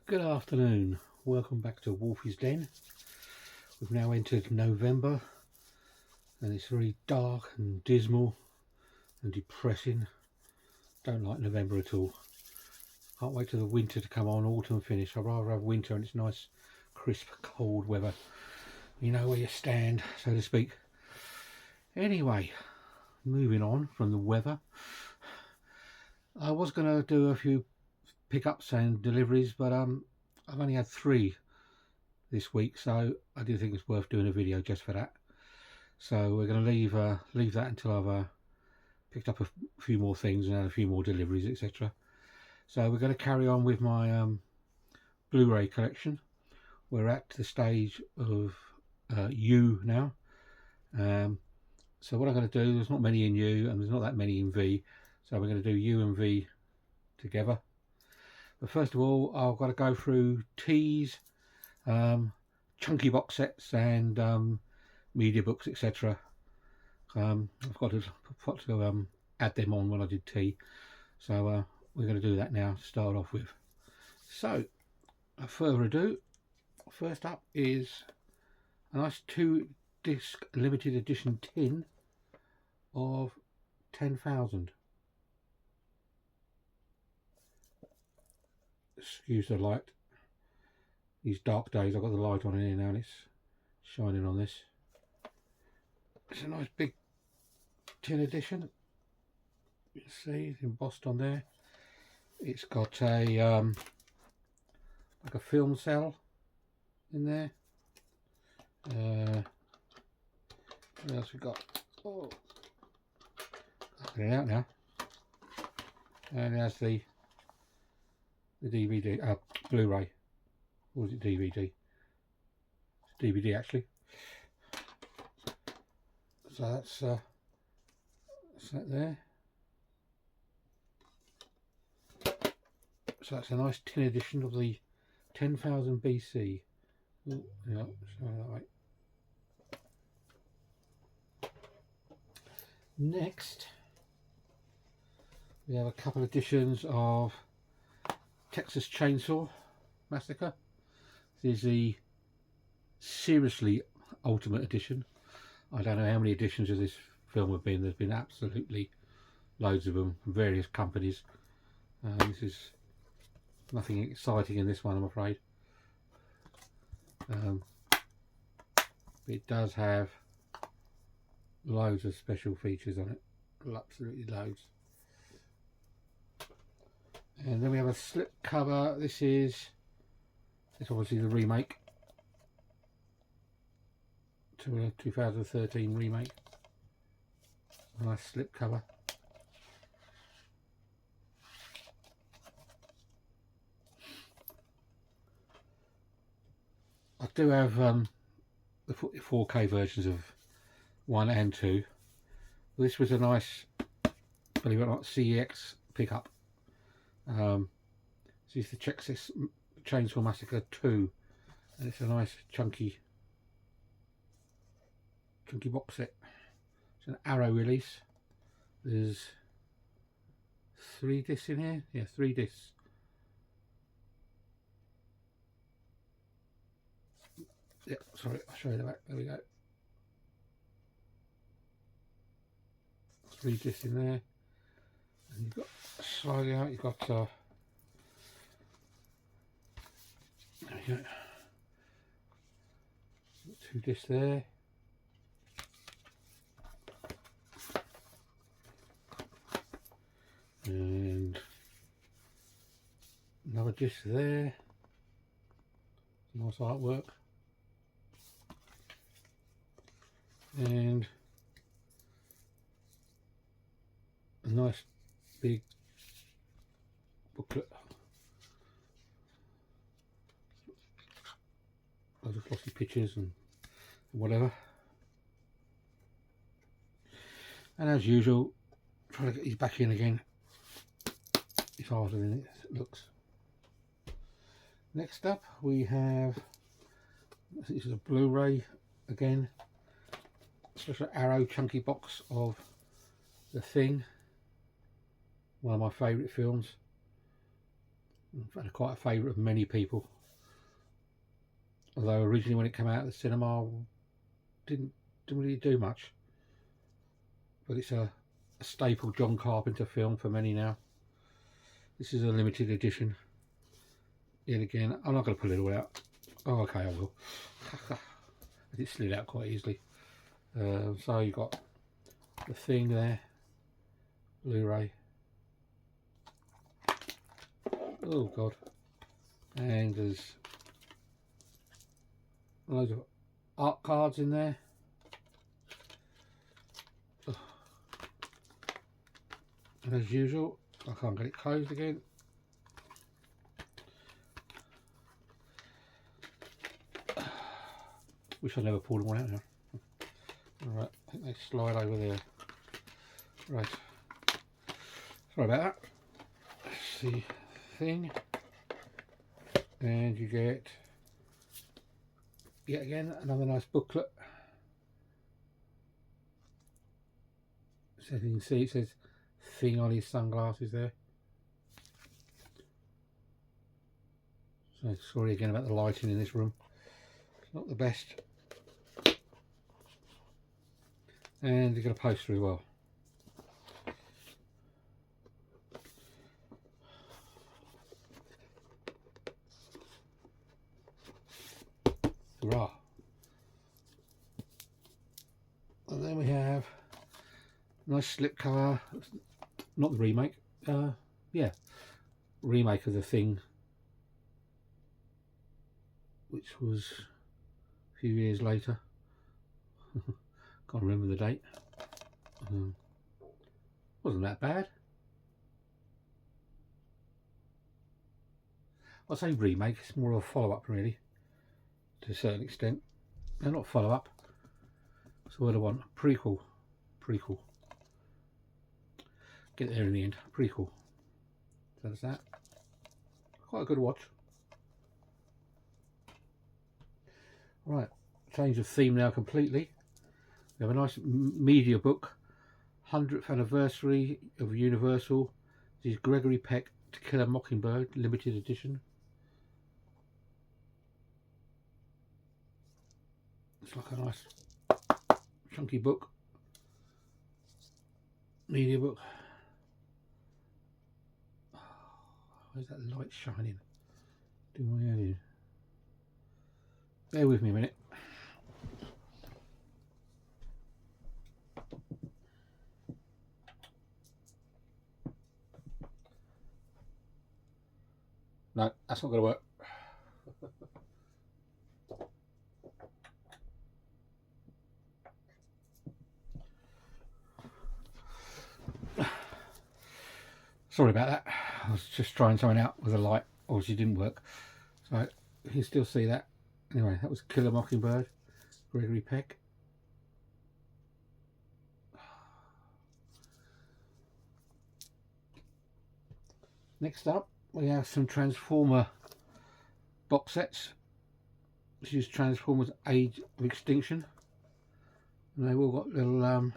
Good afternoon, welcome back to Wolfie's Den. We've now entered November and it's very dark and dismal and depressing. Don't like November at all. Can't wait till the winter to come on, autumn finish. I'd rather have winter and it's nice, crisp, cold weather. You know where you stand, so to speak. Anyway, moving on from the weather. I was going to do a few pickups and deliveries, but I've only had 3 this week, so I do think it's worth doing a video just for that. So we're going to leave that until I've picked up a few more things and had a few more deliveries, etc. So we're going to carry on with my Blu-ray collection. We're at the stage of U now. So what I'm going to do, there's not many in U and there's not that many in V, so we're going to do U and V together. But first of all, I've got to go through T's, chunky box sets and media books, etc. I've got to add them on when I did T. So we're going to do that now to start off with. So without further ado, first up is a nice 2-disc limited edition tin of 10,000. Excuse the light. These dark days, I've got the light on in here now and it's shining on this. It's a nice big tin edition. You can see it's embossed on there. It's got a like a film cell in there. What else we got? Oh, I'll get it out now. And there's the DVD, Blu-ray. Or was it DVD? It's DVD actually. So that's that there. So that's a nice tin edition of the 10,000 BC. Ooh, yeah, so that way. Next, we have a couple of editions of Texas Chainsaw Massacre. This is the seriously ultimate edition. I don't know how many editions of this film have been. There's been absolutely loads of them from various companies. This is nothing exciting in this one, I'm afraid. It does have loads of special features on it, absolutely loads. And then we have a slip cover. This is obviously the remake, to a 2013 remake. A nice slip cover. I do have the 4K versions of 1 and 2. This was a nice, believe it or not, CEX pickup. This is the Texas Chainsaw Massacre 2, and it's a nice chunky box set. It's an Arrow release. There's 3 discs in here. Yeah, 3 discs. Yeah, sorry, I'll show you the back. There we go. 3 discs in there. And you've got, sliding out, you've got there we go. 2 discs there. And another disc there. Nice artwork. And a nice big booklet. Loads of flossy pictures and whatever. And as usual, try to get these back in again. It's harder than it looks. Next up we have, this is a Blu-ray again, special Arrow chunky box of The Thing, one of my favourite films. And quite a favourite of many people. Although originally when it came out at the cinema, didn't really do much. But it's a staple John Carpenter film for many now. This is a limited edition. Yet again, I'm not going to pull it all out. Oh, okay, I will. It slid out quite easily. So you've got the thing there, Blu Ray. Oh God. And there's loads of art cards in there. And as usual, I can't get it closed again. Wish I never pulled one out now. Alright, I think they slide over there. Right. Sorry about that. That's the thing. And you get, yet again, another nice booklet. So you can see it says thing on his sunglasses there. So sorry again about the lighting in this room. It's not the best. And you got a poster as well. Hurrah. And then we have a nice slipcover, not the remake, yeah, remake of the Thing, which was a few years later. Can't remember the date. Wasn't that bad. I'd say remake, it's more of a follow-up really, to a certain extent. No, not follow-up. That's what I want. Prequel. Get there in the end. Prequel. So that's that. Quite a good watch. Right, change of theme now completely. We have a nice media book, 100th anniversary of Universal. This is Gregory Peck, To Kill a Mockingbird, limited edition. It's like a nice chunky book, media book. Where's that light shining? Do my head in. Bear with me a minute. No, that's not going to work. Sorry about that. I was just trying something out with a light. Obviously didn't work. So you can still see that. Anyway, that was Kill a Mockingbird, Gregory Peck. Next up, we have some Transformer box sets. This is Transformers Age of Extinction. And they've all got little, look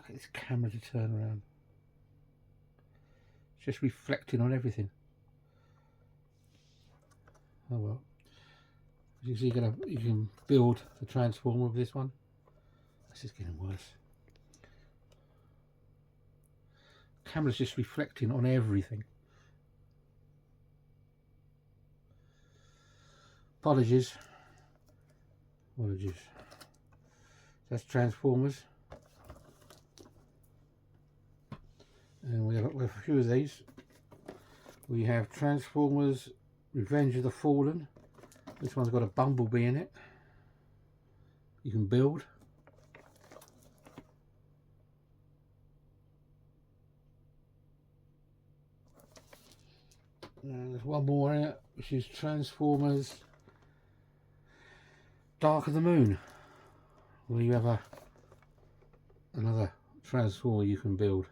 at this camera to turn around. It's just reflecting on everything. Oh well. As you see, you can build the Transformer with this one. This is getting worse. Camera's just reflecting on everything. Apologies. That's Transformers. And we have a few of these. We have Transformers Revenge of the Fallen. This one's got a bumblebee in it. You can build. And there's one more in it, which is Transformers Dark of the Moon, where you have another Transformer you can build.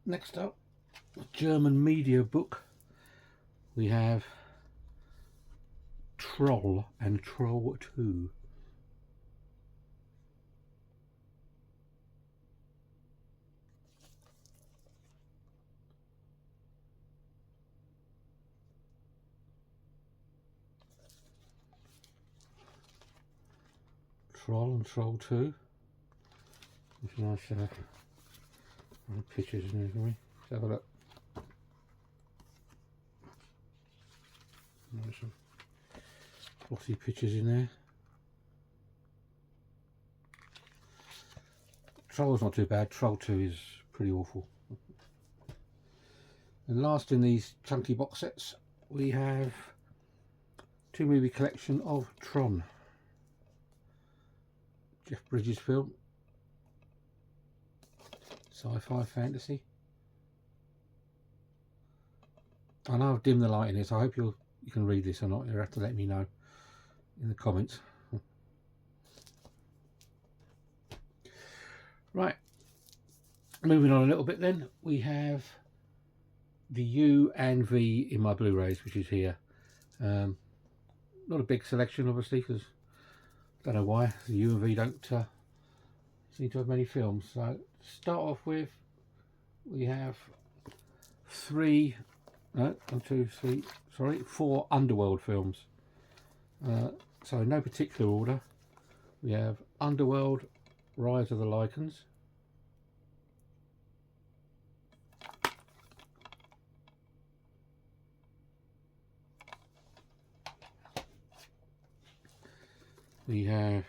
Next up, a German media book. We have Troll and Troll 2. Troll and Troll 2. It's nice pictures in there, can we? Let's have a look. There's some glossy pictures in there. Troll's not too bad, Troll 2 is pretty awful. And last in these chunky box sets, we have 2-movie collection of Tron. Jeff Bridges film. Sci-fi fantasy. I know I've dimmed the light in this. I hope you can read this or not. You'll have to let me know in the comments. Right, moving on a little bit then, we have the U and V in my Blu-rays, which is here. Not a big selection obviously, because I don't know why the U and V don't seem to have many films. So to start off with, we have 4 Underworld films. So in no particular order, we have Underworld, Rise of the Lycans, we have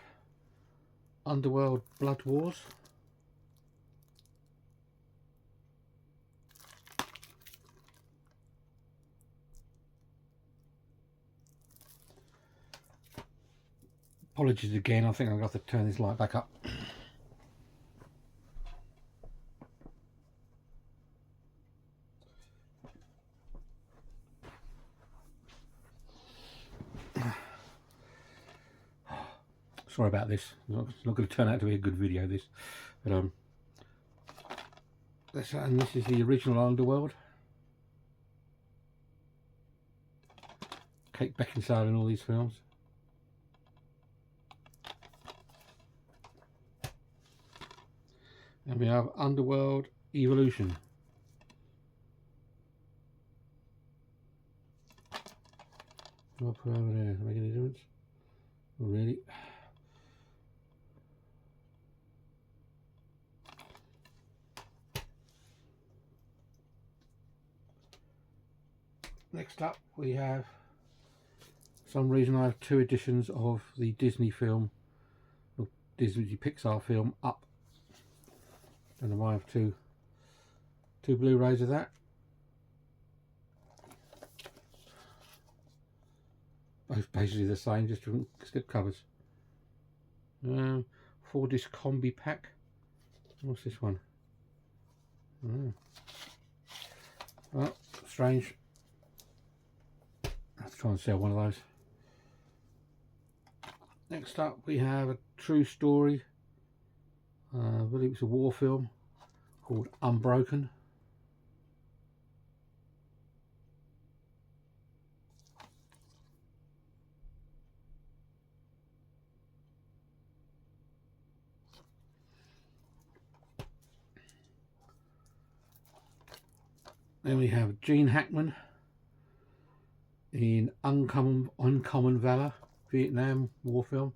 Underworld Blood Wars, apologies again, I think I'm going to have to turn this light back up. Sorry about this. It's not going to turn out to be a good video, this. But and this is the original Underworld. Kate Beckinsale in all these films. And we have Underworld Evolution. What I'll put over there? Make any difference? Not really. Next up, we have, for some reason I have 2 editions of the Disney film, or Disney Pixar film, Up. Don't know why I have two Blu-rays of that. Both basically the same, just different covers. 4-disc combi pack. What's this one? Oh, strange. I have to try and sell one of those. Next up, we have a true story. I believe it's a war film called Unbroken. Then we have Gene Hackman in Uncommon Valor, Vietnam war film.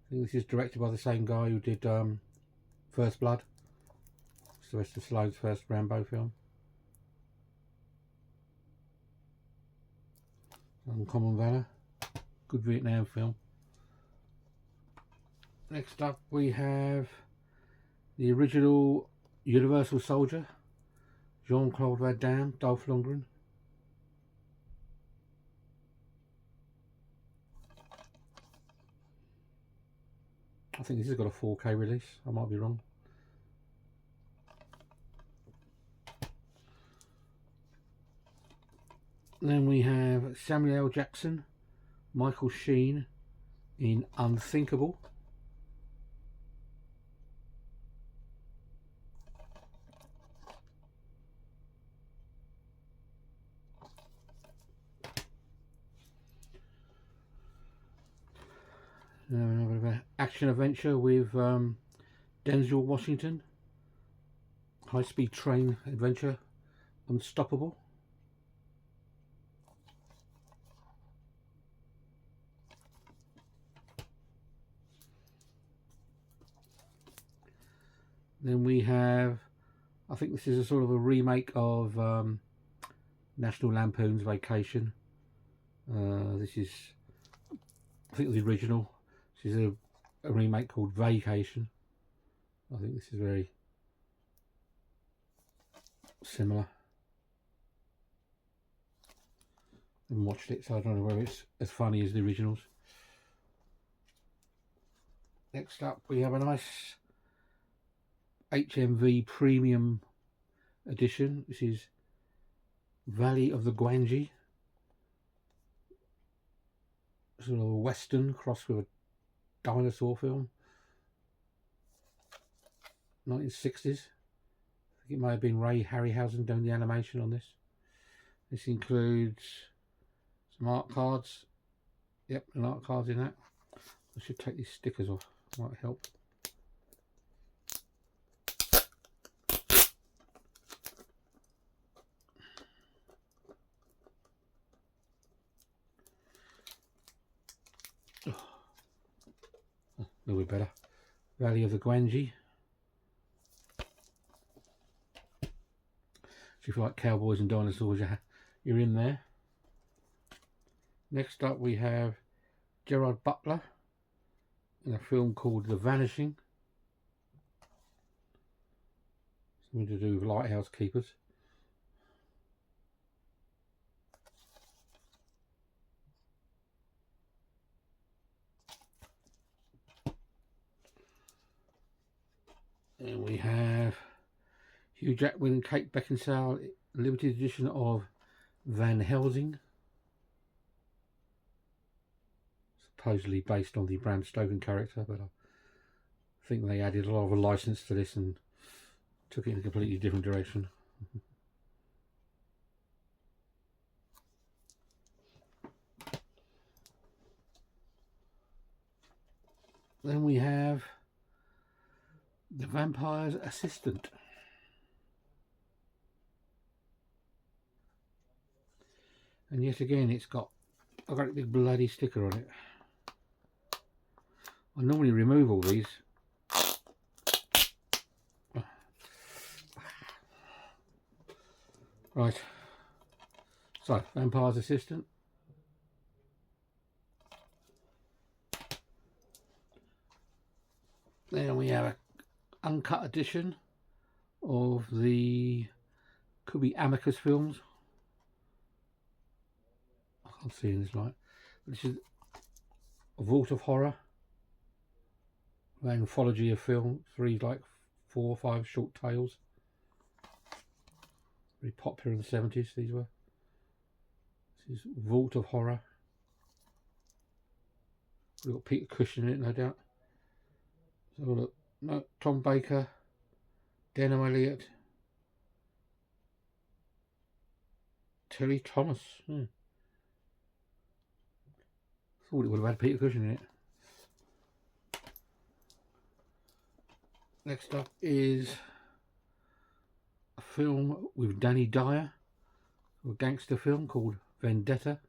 I think this is directed by the same guy who did First Blood, Sylvester Stallone's first Rambo film. Uncommon Valor, good Vietnam film. Next up we have the original Universal Soldier, Jean-Claude Van Damme, Dolph Lundgren. I think this has got a 4K release, I might be wrong. Then we have Samuel L. Jackson, Michael Sheen in Unthinkable. A bit of an action adventure with Denzel Washington. High-speed train adventure, Unstoppable. Then we have, I think this is a sort of a remake of National Lampoon's Vacation. This is, I think, the original. This is a remake called Vacation. I think this is very similar. I haven't watched it, so I don't know whether it's as funny as the originals. Next up, we have a nice HMV Premium Edition. This is Valley of the Gwangi. Sort of a western crossed with a dinosaur film. 1960s. I think it may have been Ray Harryhausen doing the animation on this. This includes some art cards. Yep, and art cards in that. I should take these stickers off. Might help. Oh, a little bit better. Valley of the Gwangi. So if you like cowboys and dinosaurs, you're in there. Next up we have Gerard Butler in a film called The Vanishing. Something to do with lighthouse keepers. And we have Hugh Jackman and Kate Beckinsale limited edition of Van Helsing, supposedly based on the Bram Stoker character, but I think they added a lot of a license to this and took it in a completely different direction. Then we have The Vampire's Assistant. And yet again, it's got a great big bloody sticker on it. I normally remove all these. Right. So, Vampire's Assistant. Then we have an uncut edition of the, could be Amicus films. I can't see in this light. This is a Vault of Horror, an anthology of film, 4 or 5 short tales. Very popular in the 70s, these were. This is Vault of Horror. We've got Peter Cushing in it, no doubt. So look, no, Tom Baker, Denham Elliott, Terry Thomas. Thought it would have had Peter Cushing in it. Next up is a film with Danny Dyer, a gangster film called Vendetta.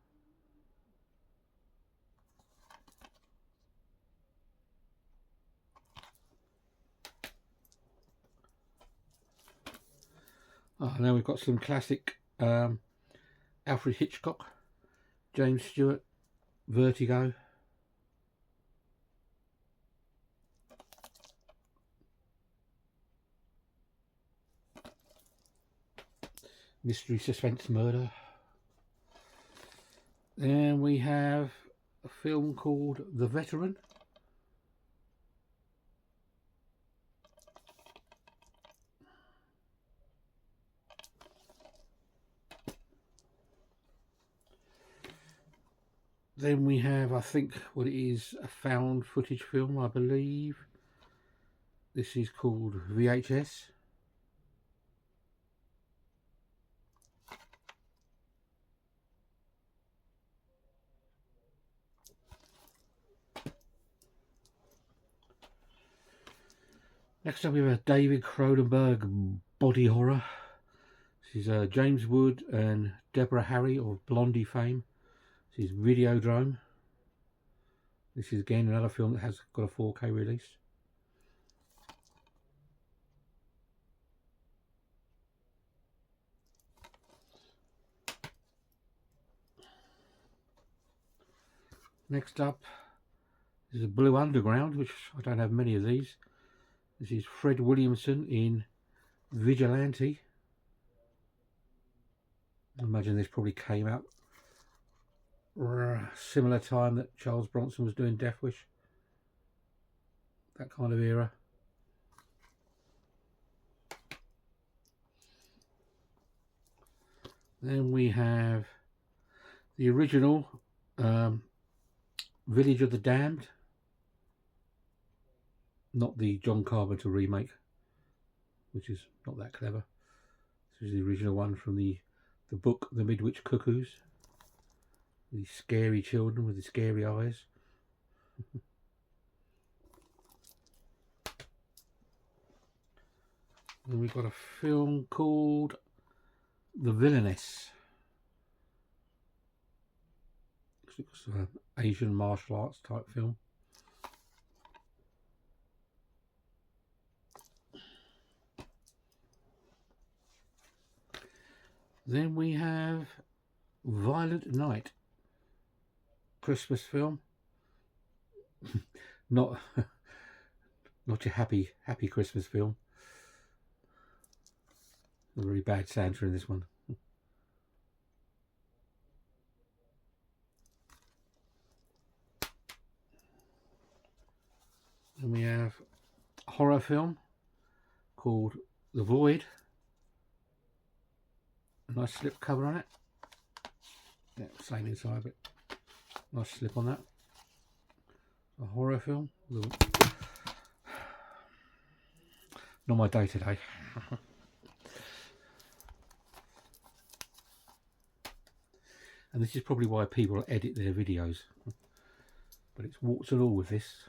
Now we've got some classic Alfred Hitchcock, James Stewart, Vertigo. Mystery, suspense, murder. Then we have a film called The Veteran. Then we have, I think, what it is, a found footage film, I believe. This is called VHS. Next up we have a David Cronenberg body horror. This is James Wood and Deborah Harry of Blondie fame. This is Videodrome. This is again another film that has got a 4K release. Next up is a Blue Underground, which I don't have many of these. This is Fred Williamson in Vigilante. I imagine this probably came out similar time that Charles Bronson was doing Death Wish. That kind of era. Then we have the original Village of the Damned. Not the John Carpenter remake, which is not that clever. This is the original one from the book The Midwich Cuckoos. The scary children with the scary eyes. And we've got a film called The Villainess. It's an Asian martial arts type film. Then we have Violent Night, Christmas film. not your happy Christmas film. A very bad Santa in this one. Then we have a horror film called The Void. A nice slip cover on it. Yeah, same inside, but nice slip on that. A horror film. Not my day today. And this is probably why people edit their videos. But it's warts and all with this.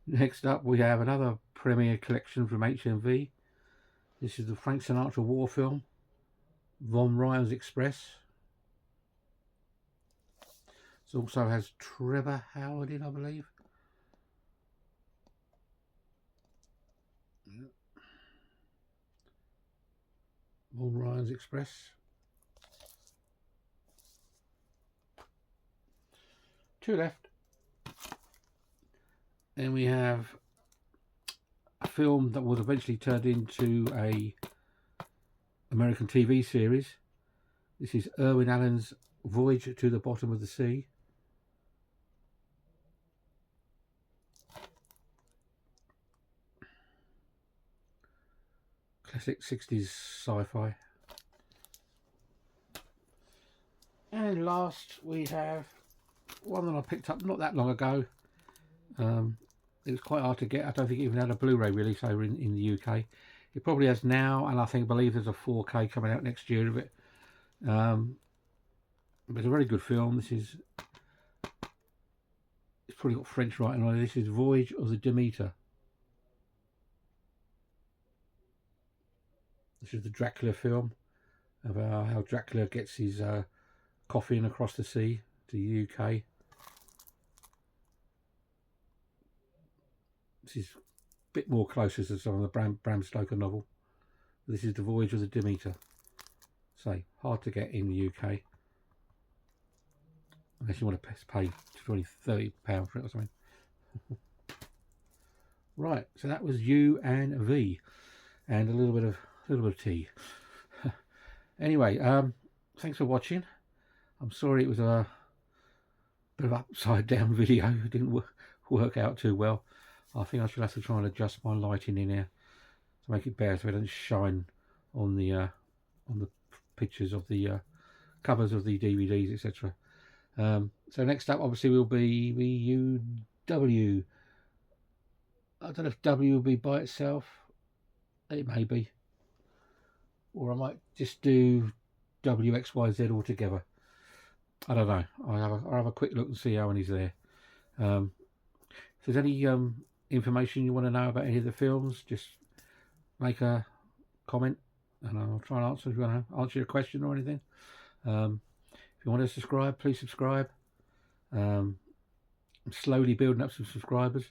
Next up we have another premiere collection from HMV. This is the Frank Sinatra war film, Von Ryan's Express. It also has Trevor Howard in, I believe. Von Ryan's Express. Two left. Then we have a film that was eventually turned into a American TV series. This is Irwin Allen's Voyage to the Bottom of the Sea. Classic 60s sci-fi. And last we have one that I picked up not that long ago. It was quite hard to get. I don't think it even had a Blu Ray release over in the UK. It probably has now, and I believe there's a 4K coming out next year of it. But it's a very good film. This is, it's probably got French writing on it. This is Voyage of the Demeter. This is the Dracula film about how Dracula gets his coffin across the sea to the UK. This is a bit more closer to some of the Bram Stoker novel. This is the Voyage of the Demeter. So hard to get in the UK, unless you want to pay £20–30 for it or something. Right, so that was U and V, and a little bit of tea. Anyway, thanks for watching. I'm sorry it was a bit of upside down video. It didn't work out too well. I think I should have to try and adjust my lighting in here to make it better so it doesn't shine on the pictures of the covers of the DVDs, etc. So next up obviously will be VUW. I don't know if W will be by itself. It may be. Or I might just do WXYZ altogether. I don't know. I'll have a quick look and see how many's there. If there's any information you want to know about any of the films, just make a comment and I'll try and answer if you want to answer your question or anything. If you want to subscribe, please subscribe. I'm slowly building up some subscribers.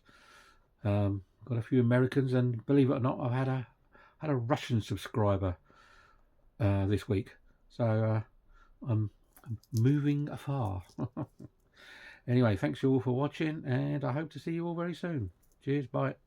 Got a few Americans, and believe it or not, I've had a Russian subscriber this week. So I'm moving afar. Anyway, thanks you all for watching, and I hope to see you all very soon. Cheers, bye.